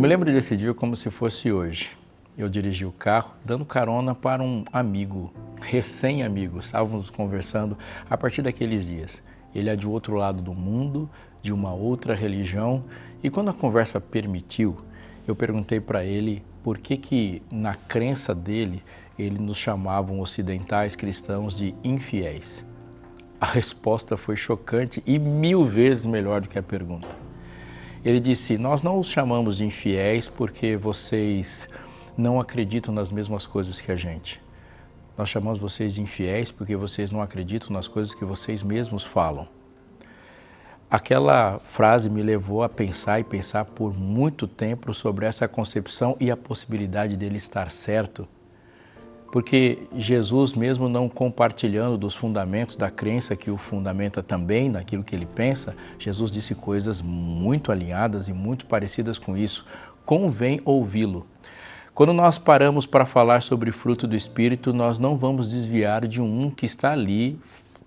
me lembro desse dia como se fosse hoje. Eu dirigi o carro dando carona para um amigo, recém-amigo. Estávamos conversando a partir daqueles dias. Ele é de outro lado do mundo, de uma outra religião. E quando a conversa permitiu, eu perguntei para ele por que na crença dele, ele nos chamavam ocidentais cristãos de infiéis. A resposta foi chocante e 1000 vezes melhor do que a pergunta. Ele disse, nós não os chamamos de infiéis porque vocês não acreditam nas mesmas coisas que a gente. Nós chamamos vocês de infiéis porque vocês não acreditam nas coisas que vocês mesmos falam. Aquela frase me levou a pensar por muito tempo sobre essa concepção e a possibilidade dele estar certo. Porque Jesus, mesmo não compartilhando dos fundamentos da crença que o fundamenta também naquilo que ele pensa, Jesus disse coisas muito alinhadas e muito parecidas com isso. Convém ouvi-lo. Quando nós paramos para falar sobre fruto do Espírito, nós não vamos desviar de um que está ali,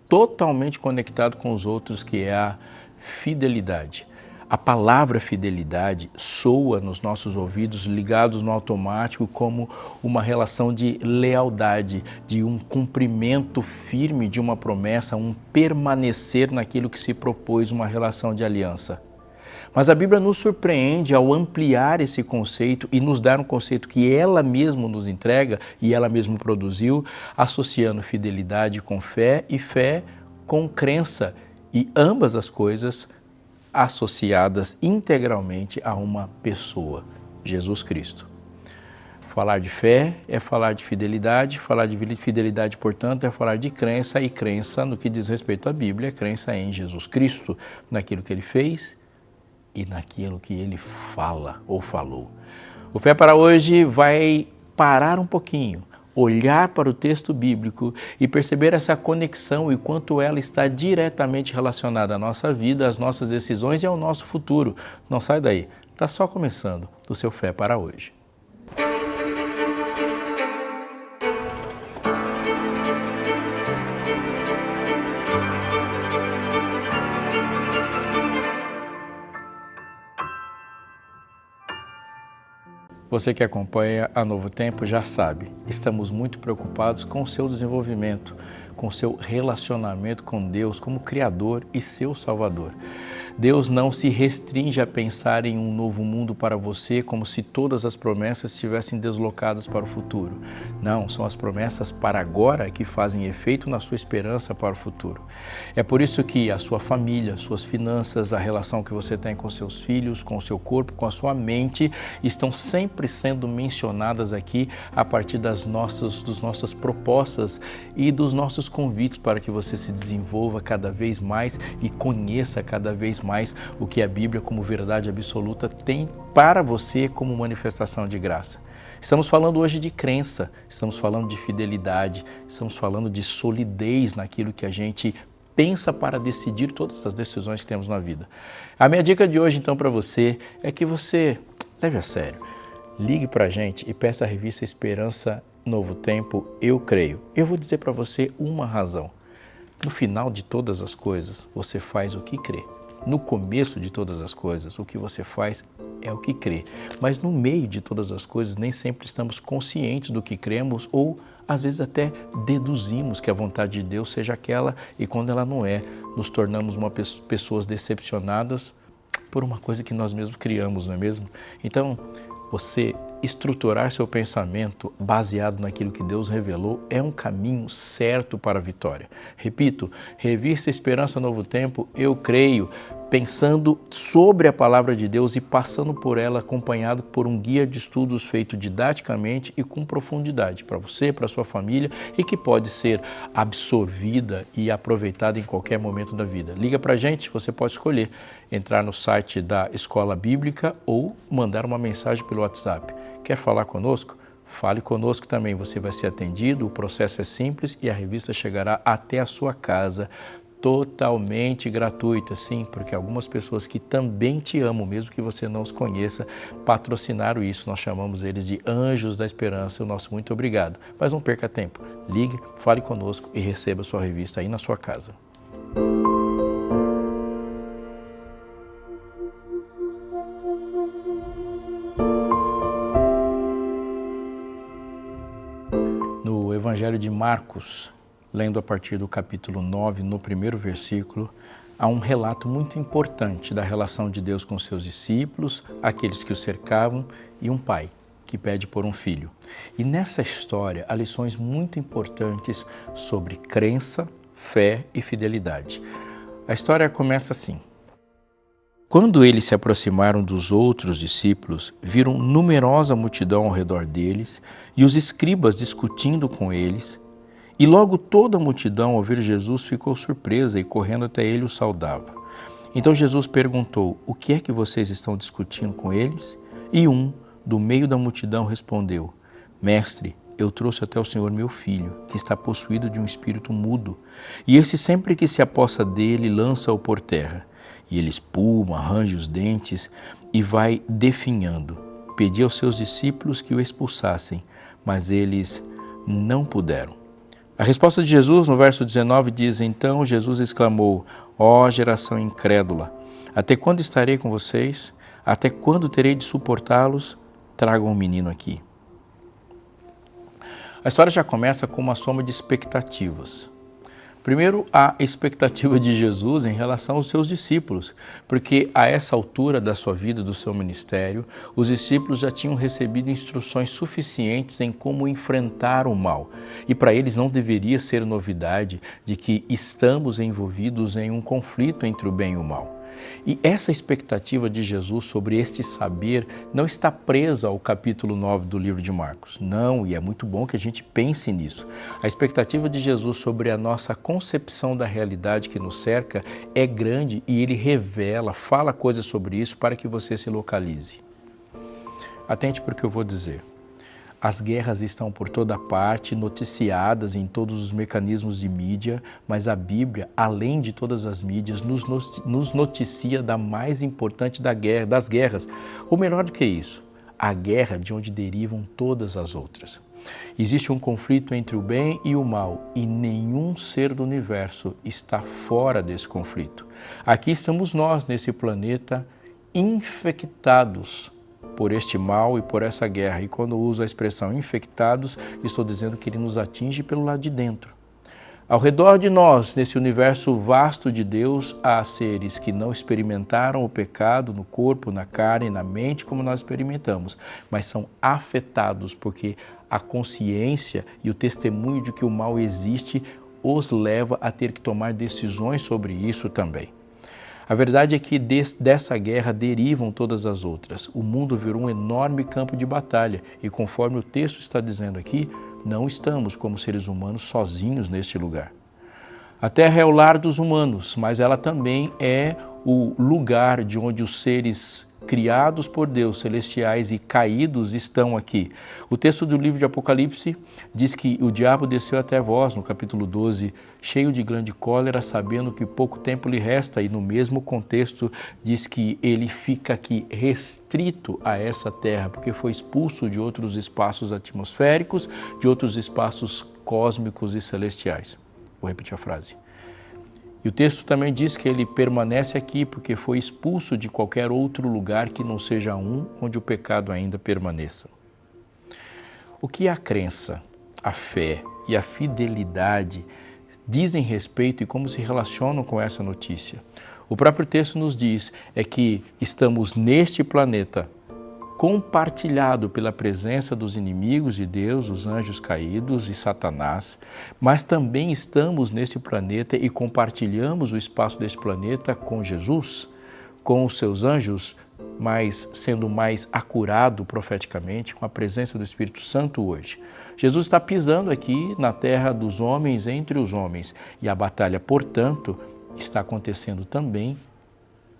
totalmente conectado com os outros, que é a fidelidade. A palavra fidelidade soa nos nossos ouvidos, ligados no automático, como uma relação de lealdade, de um cumprimento firme de uma promessa, um permanecer naquilo que se propôs, uma relação de aliança. Mas a Bíblia nos surpreende ao ampliar esse conceito e nos dar um conceito que ela mesma nos entrega e ela mesma produziu, associando fidelidade com fé e fé com crença, e ambas as coisas associadas integralmente a uma pessoa, Jesus Cristo. Falar de fé é falar de fidelidade, portanto, é falar de crença, e crença no que diz respeito à Bíblia, é crença em Jesus Cristo, naquilo que ele fez e naquilo que ele fala ou falou. O Fé para hoje vai parar um pouquinho, olhar para o texto bíblico e perceber essa conexão e quanto ela está diretamente relacionada à nossa vida, às nossas decisões e ao nosso futuro. Não sai daí, está só começando o seu Fé para hoje. Você que acompanha a Novo Tempo já sabe, estamos muito preocupados com o seu desenvolvimento, com o seu relacionamento com Deus como Criador e seu Salvador. Deus não se restringe a pensar em um novo mundo para você como se todas as promessas estivessem deslocadas para o futuro. Não, são as promessas para agora que fazem efeito na sua esperança para o futuro. É por isso que a sua família, suas finanças, a relação que você tem com seus filhos, com o seu corpo, com a sua mente, estão sempre sendo mencionadas aqui a partir das nossas propostas e dos nossos convites para que você se desenvolva cada vez mais e conheça cada vez mais o que a Bíblia, como verdade absoluta, tem para você como manifestação de graça. Estamos falando hoje de crença, estamos falando de fidelidade, estamos falando de solidez naquilo que a gente pensa para decidir todas as decisões que temos na vida. A minha dica de hoje, então, para você é que você leve a sério. Ligue para a gente e peça a revista Esperança Novo Tempo, Eu Creio. Eu vou dizer para você uma razão. No final de todas as coisas, você faz o que crê. No começo de todas as coisas, o que você faz é o que crê. Mas no meio de todas as coisas, nem sempre estamos conscientes do que cremos ou, às vezes, até deduzimos que a vontade de Deus seja aquela e, quando ela não é, nos tornamos pessoas decepcionadas por uma coisa que nós mesmos criamos, não é mesmo? Então, você estruturar seu pensamento baseado naquilo que Deus revelou é um caminho certo para a vitória. Repito, revista Esperança Novo Tempo, Eu Creio, pensando sobre a palavra de Deus e passando por ela acompanhado por um guia de estudos feito didaticamente e com profundidade para você, para a sua família e que pode ser absorvida e aproveitada em qualquer momento da vida. Liga para a gente, você pode escolher entrar no site da Escola Bíblica ou mandar uma mensagem pelo WhatsApp. Quer falar conosco? Fale conosco também, você vai ser atendido, o processo é simples e a revista chegará até a sua casa totalmente gratuita, sim, porque algumas pessoas que também te amam, mesmo que você não os conheça, patrocinaram isso. Nós chamamos eles de Anjos da Esperança. O nosso muito obrigado. Mas não perca tempo. Ligue, fale conosco e receba a sua revista aí na sua casa. Evangelho de Marcos, lendo a partir do capítulo 9, no primeiro versículo, há um relato muito importante da relação de Deus com seus discípulos, aqueles que o cercavam, e um pai que pede por um filho. E nessa história há lições muito importantes sobre crença, fé e fidelidade. A história começa assim. Quando eles se aproximaram dos outros discípulos, viram numerosa multidão ao redor deles e os escribas discutindo com eles. E logo toda a multidão, ao ver Jesus, ficou surpresa e correndo até ele o saudava. Então Jesus perguntou: "O que é que vocês estão discutindo com eles?" E um, do meio da multidão, respondeu: "Mestre, eu trouxe até o Senhor meu filho, que está possuído de um espírito mudo, e esse sempre que se apossa dele, lança-o por terra. E ele espuma, arranja os dentes e vai definhando. Pedi aos seus discípulos que o expulsassem, mas eles não puderam." A resposta de Jesus, no verso 19, diz: "Então Jesus exclamou: ó geração incrédula, até quando estarei com vocês? Até quando terei de suportá-los? Tragam um menino aqui." A história já começa com uma soma de expectativas. Primeiro, a expectativa de Jesus em relação aos seus discípulos, porque a essa altura da sua vida, do seu ministério, os discípulos já tinham recebido instruções suficientes em como enfrentar o mal. E para eles não deveria ser novidade de que estamos envolvidos em um conflito entre o bem e o mal. E essa expectativa de Jesus sobre este saber não está presa ao capítulo 9 do livro de Marcos. Não, e é muito bom que a gente pense nisso. A expectativa de Jesus sobre a nossa concepção da realidade que nos cerca é grande e ele revela, fala coisas sobre isso para que você se localize. Atente para o que eu vou dizer. As guerras estão por toda parte, noticiadas em todos os mecanismos de mídia, mas a Bíblia, além de todas as mídias, nos noticia da mais importante das guerras. Ou melhor do que isso, a guerra de onde derivam todas as outras. Existe um conflito entre o bem e o mal, e nenhum ser do universo está fora desse conflito. Aqui estamos nós, nesse planeta, infectados por este mal e por essa guerra. E quando eu uso a expressão infectados, estou dizendo que ele nos atinge pelo lado de dentro. Ao redor de nós, nesse universo vasto de Deus, há seres que não experimentaram o pecado no corpo, na carne, na mente, como nós experimentamos, mas são afetados porque a consciência e o testemunho de que o mal existe os leva a ter que tomar decisões sobre isso também. A verdade é que dessa guerra derivam todas as outras. O mundo virou um enorme campo de batalha e, conforme o texto está dizendo aqui, não estamos como seres humanos sozinhos neste lugar. A Terra é o lar dos humanos, mas ela também é o lugar de onde os seres criados por Deus, celestiais e caídos, estão aqui. O texto do livro de Apocalipse diz que o diabo desceu até vós, no capítulo 12, cheio de grande cólera, sabendo que pouco tempo lhe resta, e no mesmo contexto diz que ele fica aqui restrito a essa terra, porque foi expulso de outros espaços atmosféricos, de outros espaços cósmicos e celestiais. Vou repetir a frase. E o texto também diz que ele permanece aqui porque foi expulso de qualquer outro lugar que não seja um onde o pecado ainda permaneça. O que a crença, a fé e a fidelidade dizem respeito e como se relacionam com essa notícia? O próprio texto nos diz é que estamos neste planeta compartilhado pela presença dos inimigos de Deus, os anjos caídos e Satanás, mas também estamos neste planeta e compartilhamos o espaço deste planeta com Jesus, com os seus anjos, mas sendo mais acurado profeticamente com a presença do Espírito Santo hoje. Jesus está pisando aqui na terra dos homens, entre os homens, e a batalha, portanto, está acontecendo também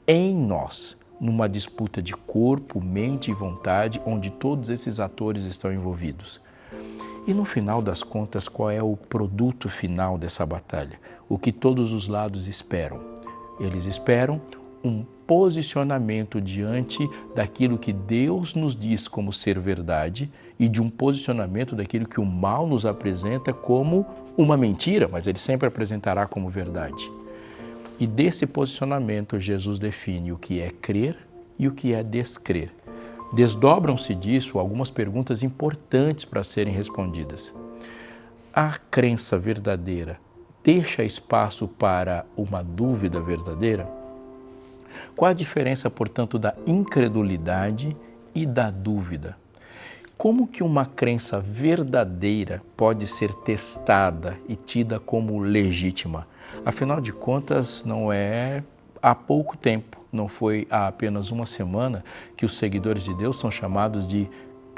em nós, numa disputa de corpo, mente e vontade, onde todos esses atores estão envolvidos. E no final das contas, qual é o produto final dessa batalha? O que todos os lados esperam? Eles esperam um posicionamento diante daquilo que Deus nos diz como ser verdade e de um posicionamento daquilo que o mal nos apresenta como uma mentira, mas ele sempre apresentará como verdade. E desse posicionamento, Jesus define o que é crer e o que é descrer. Desdobram-se disso algumas perguntas importantes para serem respondidas. a crença verdadeira deixa espaço para uma dúvida verdadeira? Qual a diferença, portanto, da incredulidade e da dúvida? Como que uma crença verdadeira pode ser testada e tida como legítima? Afinal de contas, não é há pouco tempo, não foi há apenas uma semana que os seguidores de Deus são chamados de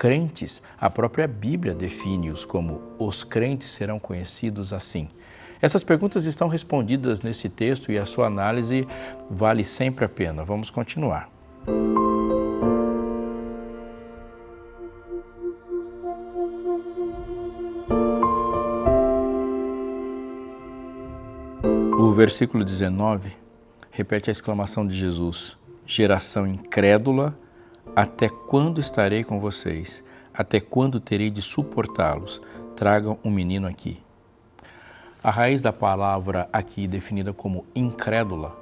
crentes. A própria Bíblia define-os como os crentes serão conhecidos assim. Essas perguntas estão respondidas nesse texto e a sua análise vale sempre a pena. Vamos continuar. O versículo 19 repete a exclamação de Jesus: geração incrédula, até quando estarei com vocês? Até quando terei de suportá-los? Tragam um menino aqui. A raiz da palavra aqui definida como incrédula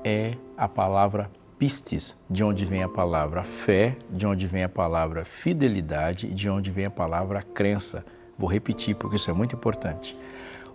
é a palavra pistis, de onde vem a palavra fé, de onde vem a palavra fidelidade e de onde vem a palavra crença. Vou repetir porque isso é muito importante.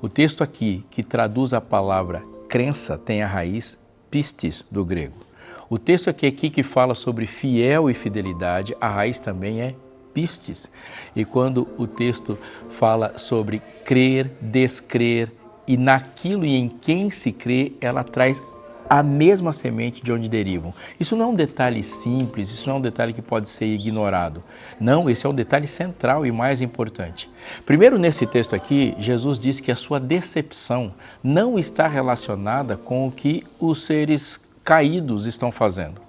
O texto aqui que traduz a palavra crença tem a raiz pistis do grego. O texto aqui que fala sobre fiel e fidelidade, a raiz também é pistis. E quando o texto fala sobre crer, descrer e naquilo e em quem se crê, ela traz a mesma semente de onde derivam. Isso não é um detalhe simples, isso não é um detalhe que pode ser ignorado. Não, esse é um detalhe central e mais importante. Primeiro, nesse texto aqui, Jesus diz que a sua decepção não está relacionada com o que os seres caídos estão fazendo.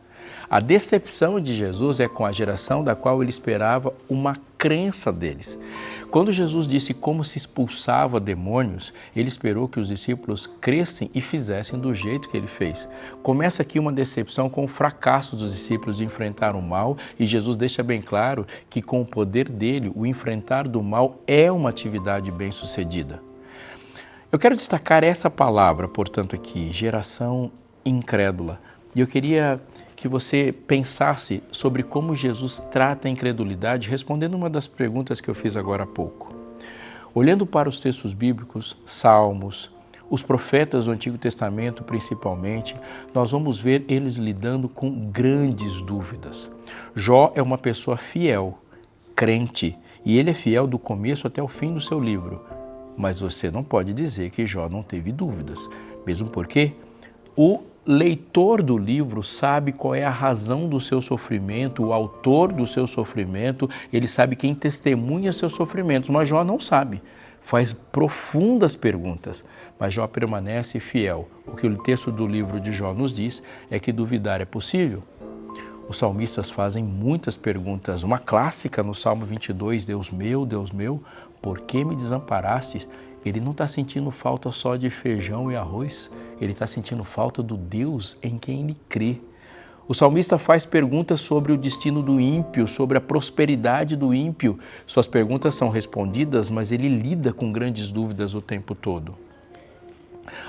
A decepção de Jesus é com a geração da qual ele esperava uma crença deles. Quando Jesus disse como se expulsava demônios, ele esperou que os discípulos crescem e fizessem do jeito que ele fez. Começa aqui uma decepção com o fracasso dos discípulos de enfrentar o mal e Jesus deixa bem claro que com o poder dele, o enfrentar do mal é uma atividade bem-sucedida. Eu quero destacar essa palavra, portanto, aqui, geração incrédula. E eu queria que você pensasse sobre como Jesus trata a incredulidade, respondendo uma das perguntas que eu fiz agora há pouco. Olhando para os textos bíblicos, Salmos, os profetas do Antigo Testamento principalmente, nós vamos ver eles lidando com grandes dúvidas. Jó é uma pessoa fiel, crente, e ele é fiel do começo até o fim do seu livro. Mas você não pode dizer que Jó não teve dúvidas, mesmo porque o leitor do livro sabe qual é a razão do seu sofrimento, o autor do seu sofrimento, ele sabe quem testemunha seus sofrimentos, mas Jó não sabe, faz profundas perguntas, mas Jó permanece fiel. O que o texto do livro de Jó nos diz é que duvidar é possível. Os salmistas fazem muitas perguntas, uma clássica no Salmo 22, Deus meu, por que me desamparastes? Ele não está sentindo falta só de feijão e arroz, ele está sentindo falta do Deus em quem ele crê. O salmista faz perguntas sobre o destino do ímpio, sobre a prosperidade do ímpio. Suas perguntas são respondidas, mas ele lida com grandes dúvidas o tempo todo.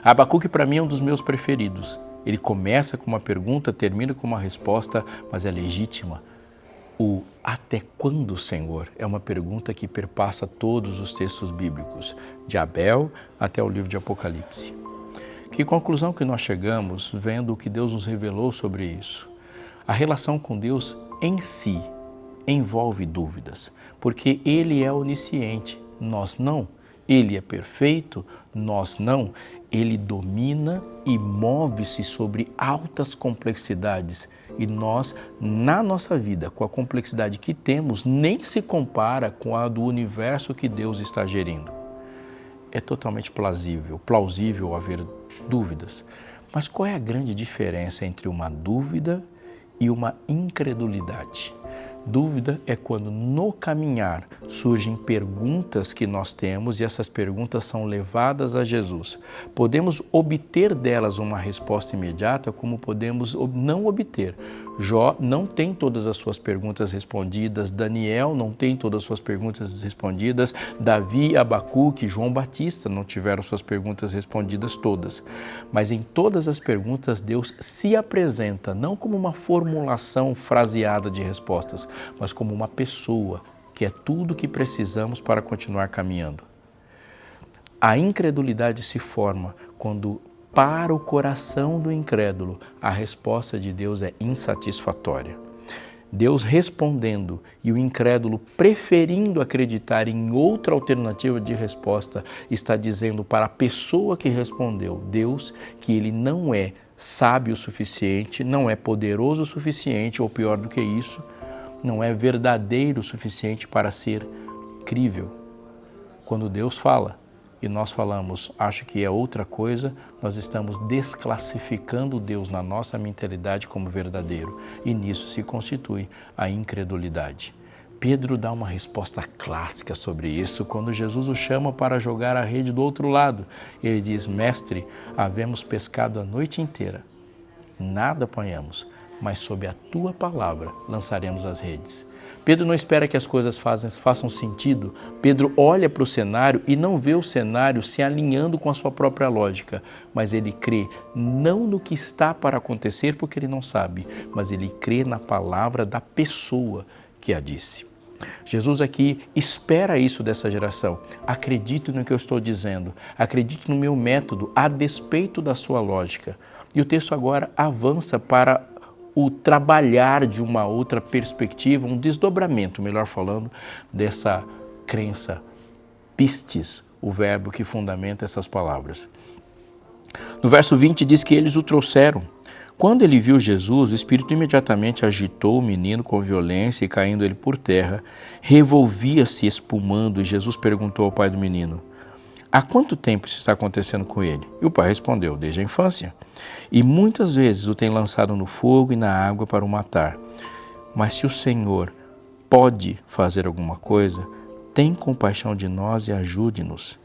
Abacuque, para mim, é um dos meus preferidos. Ele começa com uma pergunta, termina com uma resposta, mas é legítima. O até quando, Senhor? É uma pergunta que perpassa todos os textos bíblicos, de Abel até o livro de Apocalipse. Que conclusão que nós chegamos vendo o que Deus nos revelou sobre isso? A relação com Deus em si envolve dúvidas, porque Ele é onisciente, nós não. Ele é perfeito, nós não. Ele domina e move-se sobre altas complexidades e nós, na nossa vida, com a complexidade que temos, nem se compara com a do universo que Deus está gerindo. É totalmente plausível haver dúvidas. Mas qual é a grande diferença entre uma dúvida e uma incredulidade? Dúvida é quando no caminhar surgem perguntas que nós temos e essas perguntas são levadas a Jesus. Podemos obter delas uma resposta imediata, como podemos não obter. Jó não tem todas as suas perguntas respondidas, Daniel não tem todas as suas perguntas respondidas, Davi, Abacuque, João Batista não tiveram suas perguntas respondidas todas. Mas em todas as perguntas Deus se apresenta não como uma formulação fraseada de respostas, mas como uma pessoa que é tudo o que precisamos para continuar caminhando. A incredulidade se forma quando, para o coração do incrédulo, a resposta de Deus é insatisfatória. Deus respondendo e o incrédulo preferindo acreditar em outra alternativa de resposta, está dizendo para a pessoa que respondeu, Deus, que ele não é sábio o suficiente, não é poderoso o suficiente, ou pior do que isso, não é verdadeiro o suficiente para ser crível. Quando Deus fala e nós falamos, acho que é outra coisa, nós estamos desclassificando Deus na nossa mentalidade como verdadeiro. E nisso se constitui a incredulidade. Pedro dá uma resposta clássica sobre isso quando Jesus o chama para jogar a rede do outro lado. Ele diz, mestre, havemos pescado a noite inteira, nada apanhamos, mas sob a tua palavra lançaremos as redes. Pedro não espera que as coisas façam sentido. Pedro olha para o cenário e não vê o cenário se alinhando com a sua própria lógica, mas ele crê não no que está para acontecer porque ele não sabe, mas ele crê na palavra da pessoa que a disse. Jesus aqui espera isso dessa geração. Acredite no que eu estou dizendo, acredite no meu método a despeito da sua lógica. E o texto agora avança para o trabalhar de uma outra perspectiva, um desdobramento, melhor falando, dessa crença. Pistes, o verbo que fundamenta essas palavras. No verso 20 diz que eles o trouxeram. Quando ele viu Jesus, o Espírito imediatamente agitou o menino com violência e, caindo ele por terra, revolvia-se espumando, e Jesus perguntou ao pai do menino, há quanto tempo isso está acontecendo com ele? E o pai respondeu, desde a infância. E muitas vezes o tem lançado no fogo e na água para o matar. Mas se o Senhor pode fazer alguma coisa, tem compaixão de nós e ajude-nos.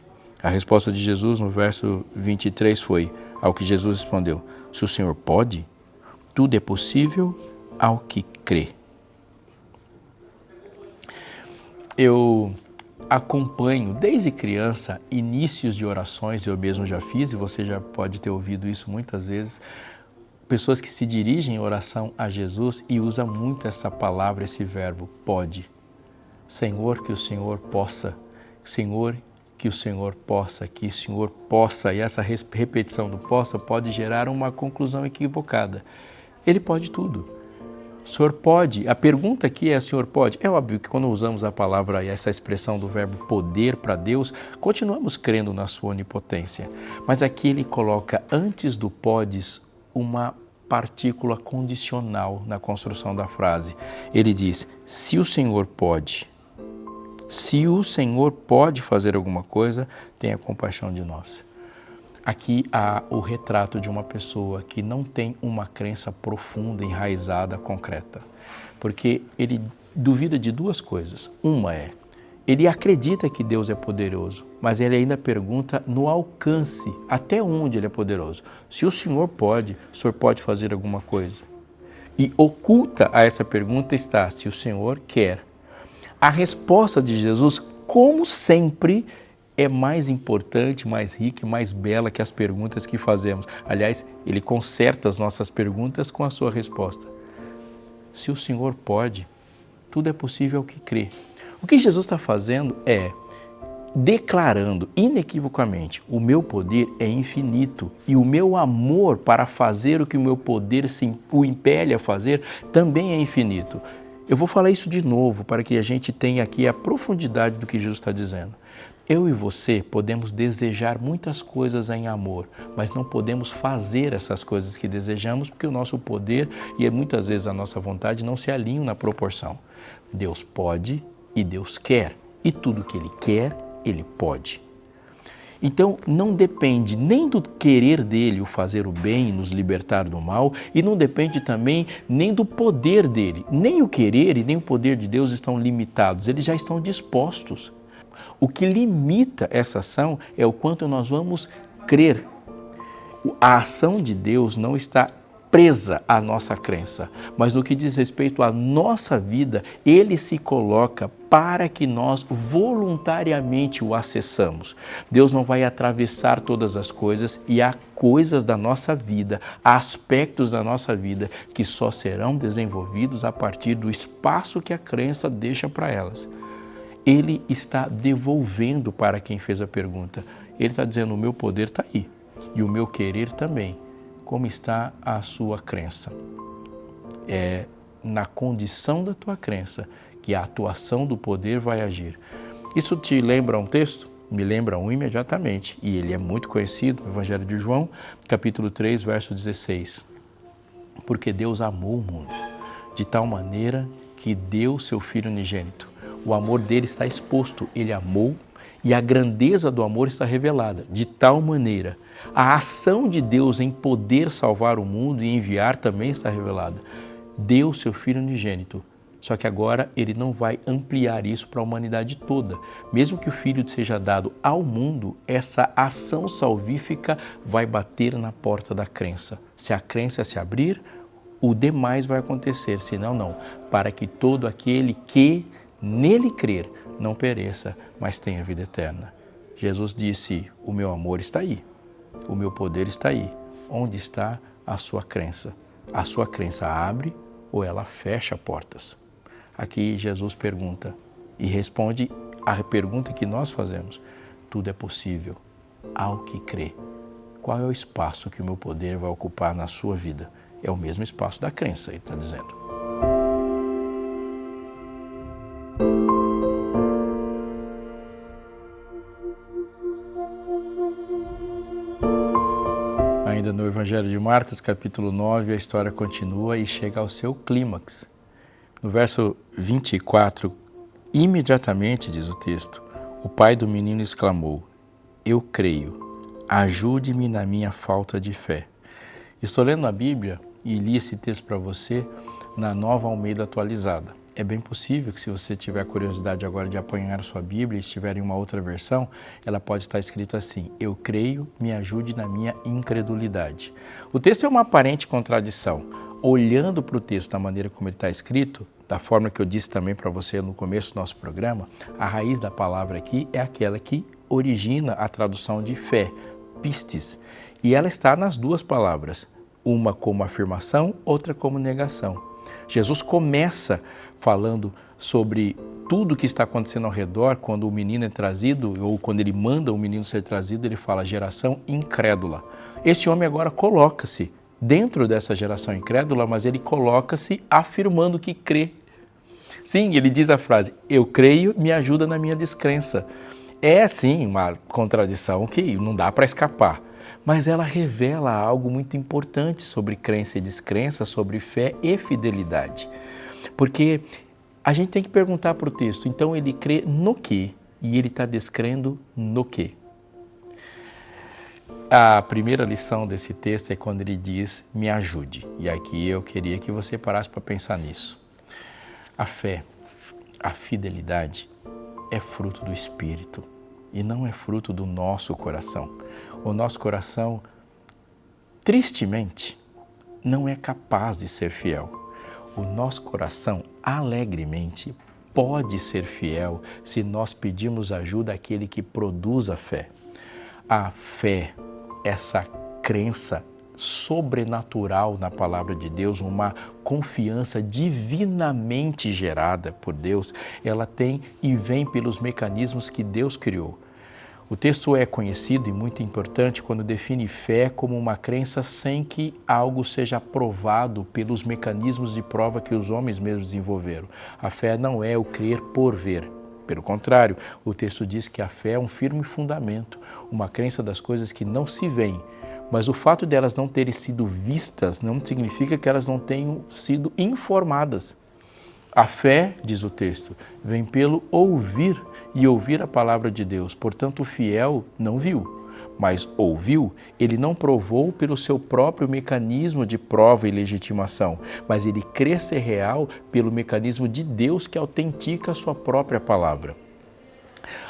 A resposta de Jesus no verso 23 foi, ao que Jesus respondeu, se o Senhor pode, tudo é possível ao que crê. Eu acompanho desde criança inícios de orações, eu mesmo já fiz, e você já pode ter ouvido isso muitas vezes, pessoas que se dirigem em oração a Jesus e usam muito essa palavra, esse verbo, pode. Senhor, que o Senhor possa, Senhor, que o Senhor possa, que o Senhor possa, e essa repetição do possa pode gerar uma conclusão equivocada. Ele pode tudo. O Senhor pode, a pergunta aqui é, o Senhor pode? É óbvio que quando usamos a palavra e essa expressão do verbo poder para Deus, continuamos crendo na sua onipotência. Mas aqui ele coloca antes do podes uma partícula condicional na construção da frase. Ele diz, se o Senhor pode fazer alguma coisa, tenha compaixão de nós. Aqui há o retrato de uma pessoa que não tem uma crença profunda, enraizada, concreta. Porque ele duvida de duas coisas. Uma é, ele acredita que Deus é poderoso, mas ele ainda pergunta no alcance, até onde ele é poderoso. Se o Senhor pode fazer alguma coisa? E oculta a essa pergunta está, se o Senhor quer. A resposta de Jesus, como sempre, é mais importante, mais rica e mais bela que as perguntas que fazemos. Aliás, ele conserta as nossas perguntas com a sua resposta. Se o Senhor pode, tudo é possível ao que crê. O que Jesus está fazendo é declarando inequivocamente, o meu poder é infinito e o meu amor para fazer o que o meu poder o impele a fazer também é infinito. Eu vou falar isso de novo para que a gente tenha aqui a profundidade do que Jesus está dizendo. Eu e você podemos desejar muitas coisas em amor, mas não podemos fazer essas coisas que desejamos porque o nosso poder e muitas vezes a nossa vontade não se alinham na proporção. Deus pode e Deus quer, e tudo que Ele quer, Ele pode. Então, não depende nem do querer dele, o fazer o bem e nos libertar do mal, e não depende também nem do poder dele. Nem o querer e nem o poder de Deus estão limitados, eles já estão dispostos. O que limita essa ação é o quanto nós vamos crer. A ação de Deus não está presa à nossa crença, mas no que diz respeito à nossa vida, Ele se coloca para que nós voluntariamente o acessamos. Deus não vai atravessar todas as coisas e há coisas da nossa vida, há aspectos da nossa vida que só serão desenvolvidos a partir do espaço que a crença deixa para elas. Ele está devolvendo para quem fez a pergunta. Ele está dizendo, o meu poder está aí e o meu querer também. Como está a sua crença? É na condição da tua crença que a atuação do poder vai agir. Isso te lembra um texto? Me lembra um imediatamente, e ele é muito conhecido, no Evangelho de João, capítulo 3, verso 16. Porque Deus amou o mundo de tal maneira que deu seu Filho unigênito. O amor dele está exposto, ele amou e a grandeza do amor está revelada. De tal maneira, a ação de Deus em poder salvar o mundo e enviar também está revelada. Deu seu Filho unigênito. Só que agora ele não vai ampliar isso para a humanidade toda. Mesmo que o Filho seja dado ao mundo, essa ação salvífica vai bater na porta da crença. Se a crença se abrir, o demais vai acontecer, senão não. Para que todo aquele que nele crer não pereça, mas tenha vida eterna. Jesus disse, o meu amor está aí, o meu poder está aí. Onde está a sua crença? A sua crença abre ou ela fecha portas? Aqui Jesus pergunta e responde a pergunta que nós fazemos. Tudo é possível ao que crê. Qual é o espaço que o meu poder vai ocupar na sua vida? É o mesmo espaço da crença, ele está dizendo. Ainda no Evangelho de Marcos, capítulo 9, a história continua e chega ao seu clímax. No verso 24, imediatamente, diz o texto, o pai do menino exclamou, eu creio, ajude-me na minha falta de fé. Estou lendo a Bíblia e li esse texto para você na Nova Almeida Atualizada. É bem possível que se você tiver curiosidade agora de apanhar sua Bíblia e estiver em uma outra versão, ela pode estar escrito assim, eu creio, me ajude na minha incredulidade. O texto é uma aparente contradição. Olhando para o texto da maneira como ele está escrito, da forma que eu disse também para você no começo do nosso programa, a raiz da palavra aqui é aquela que origina a tradução de fé, pistis, e ela está nas duas palavras, uma como afirmação, outra como negação. Jesus começa falando sobre tudo que está acontecendo ao redor quando o menino é trazido, ou quando ele manda o menino ser trazido, ele fala geração incrédula. Este homem agora coloca-se dentro dessa geração incrédula, mas ele coloca-se afirmando que crê. Sim, ele diz a frase, eu creio, me ajuda na minha descrença. É sim uma contradição que não dá para escapar, mas ela revela algo muito importante sobre crença e descrença, sobre fé e fidelidade. Porque a gente tem que perguntar para o texto, então ele crê no quê? E ele está descrendo no quê? A primeira lição desse texto é quando ele diz, me ajude. E aqui eu queria que você parasse para pensar nisso. A fé, a fidelidade é fruto do Espírito e não é fruto do nosso coração. O nosso coração, tristemente, não é capaz de ser fiel. O nosso coração, alegremente, pode ser fiel se nós pedirmos ajuda àquele que produz a fé. A fé, essa crença sobrenatural na palavra de Deus, uma confiança divinamente gerada por Deus, ela tem e vem pelos mecanismos que Deus criou. O texto é conhecido e muito importante quando define fé como uma crença sem que algo seja provado pelos mecanismos de prova que os homens mesmos desenvolveram. A fé não é o crer por ver. Pelo contrário, o texto diz que a fé é um firme fundamento, uma crença das coisas que não se veem. Mas o fato de elas não terem sido vistas não significa que elas não tenham sido informadas. A fé, diz o texto, vem pelo ouvir e ouvir a palavra de Deus. Portanto, o fiel não viu, mas ouviu. Ele não provou pelo seu próprio mecanismo de prova e legitimação, mas ele crê ser real pelo mecanismo de Deus que autentica a sua própria palavra.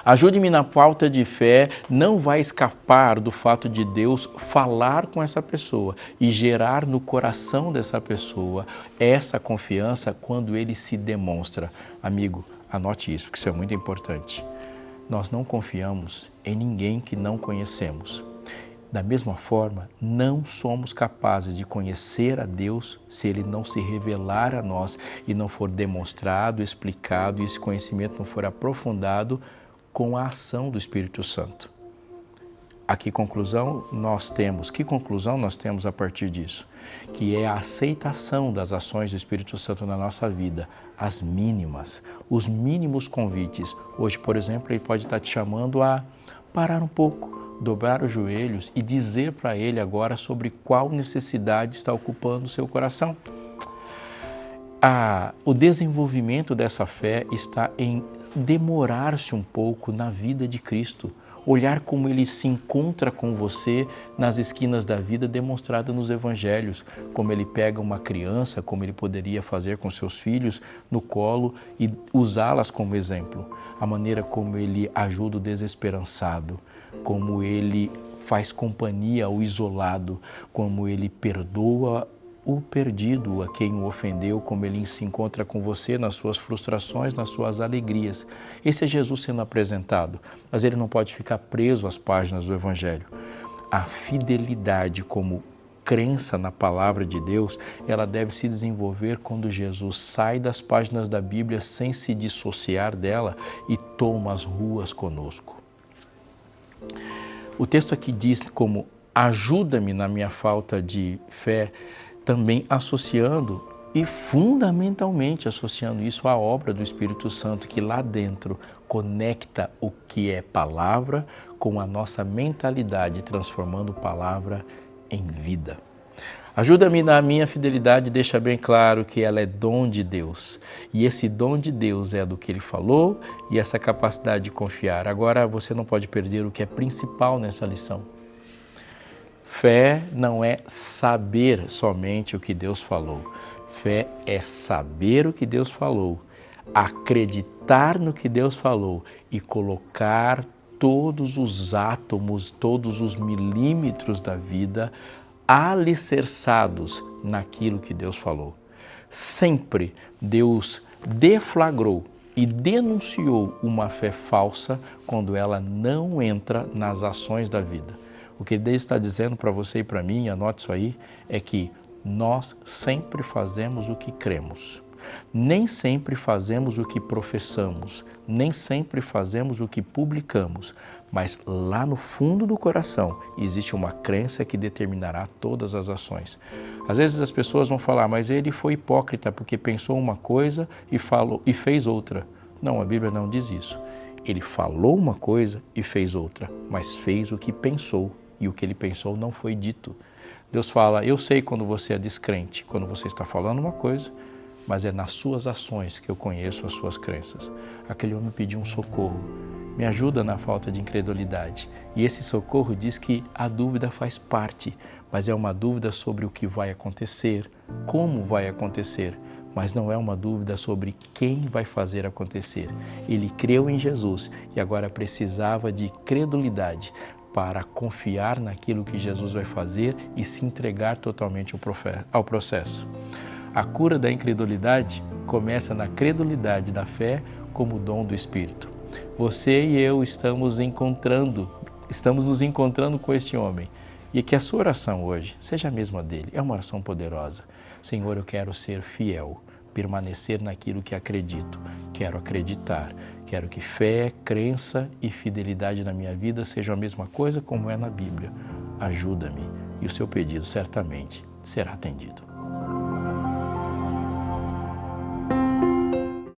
Ajude-me na falta de fé não vai escapar do fato de Deus falar com essa pessoa e gerar no coração dessa pessoa essa confiança quando ele se demonstra. Amigo, anote isso, porque isso é muito importante. Nós não confiamos em ninguém que não conhecemos. Da mesma forma, não somos capazes de conhecer a Deus se Ele não se revelar a nós e não for demonstrado, explicado e esse conhecimento não for aprofundado com a ação do Espírito Santo. Que conclusão nós temos a partir disso? Que é a aceitação das ações do Espírito Santo na nossa vida, as mínimas, os mínimos convites. Hoje, por exemplo, ele pode estar te chamando a parar um pouco, dobrar os joelhos e dizer para ele agora sobre qual necessidade está ocupando o seu coração. O desenvolvimento dessa fé está em demorar-se um pouco na vida de Cristo, olhar como Ele se encontra com você nas esquinas da vida demonstrada nos Evangelhos, como Ele pega uma criança, como Ele poderia fazer com seus filhos no colo e usá-las como exemplo, a maneira como Ele ajuda o desesperançado, como Ele faz companhia ao isolado, como Ele perdoa o perdido, a quem o ofendeu, como Ele se encontra com você nas suas frustrações, nas suas alegrias. Esse é Jesus sendo apresentado, mas Ele não pode ficar preso às páginas do Evangelho. A fidelidade como crença na palavra de Deus, ela deve se desenvolver quando Jesus sai das páginas da Bíblia sem se dissociar dela e toma as ruas conosco. O texto aqui diz como ajuda-me na minha falta de fé, também associando e fundamentalmente associando isso à obra do Espírito Santo, que lá dentro conecta o que é palavra com a nossa mentalidade, transformando palavra em vida. Ajuda-me na minha fidelidade, deixa bem claro que ela é dom de Deus. E esse dom de Deus é do que Ele falou e essa capacidade de confiar. Agora você não pode perder o que é principal nessa lição. Fé não é saber somente o que Deus falou. Fé é saber o que Deus falou, acreditar no que Deus falou e colocar todos os átomos, todos os milímetros da vida alicerçados naquilo que Deus falou. Sempre Deus deflagrou e denunciou uma fé falsa quando ela não entra nas ações da vida. O que Deus está dizendo para você e para mim, anote isso aí, é que nós sempre fazemos o que cremos. Nem sempre fazemos o que professamos, nem sempre fazemos o que publicamos, mas lá no fundo do coração existe uma crença que determinará todas as ações. Às vezes as pessoas vão falar, mas ele foi hipócrita porque pensou uma coisa e fez outra. Não, a Bíblia não diz isso. Ele falou uma coisa e fez outra, mas fez o que pensou. E o que ele pensou não foi dito. Deus fala, eu sei quando você é descrente, quando você está falando uma coisa, mas é nas suas ações que eu conheço as suas crenças. Aquele homem pediu um socorro, me ajuda na falta de incredulidade. E esse socorro diz que a dúvida faz parte, mas é uma dúvida sobre o que vai acontecer, como vai acontecer, mas não é uma dúvida sobre quem vai fazer acontecer. Ele creu em Jesus e agora precisava de credulidade para confiar naquilo que Jesus vai fazer e se entregar totalmente ao processo. A cura da incredulidade começa na credulidade da fé como dom do Espírito. Você e eu estamos nos encontrando com este homem. E que a sua oração hoje seja a mesma dele. É uma oração poderosa. Senhor, eu quero ser fiel, permanecer naquilo que acredito. Quero acreditar. Quero que fé, crença e fidelidade na minha vida sejam a mesma coisa como é na Bíblia. Ajuda-me e o seu pedido certamente será atendido.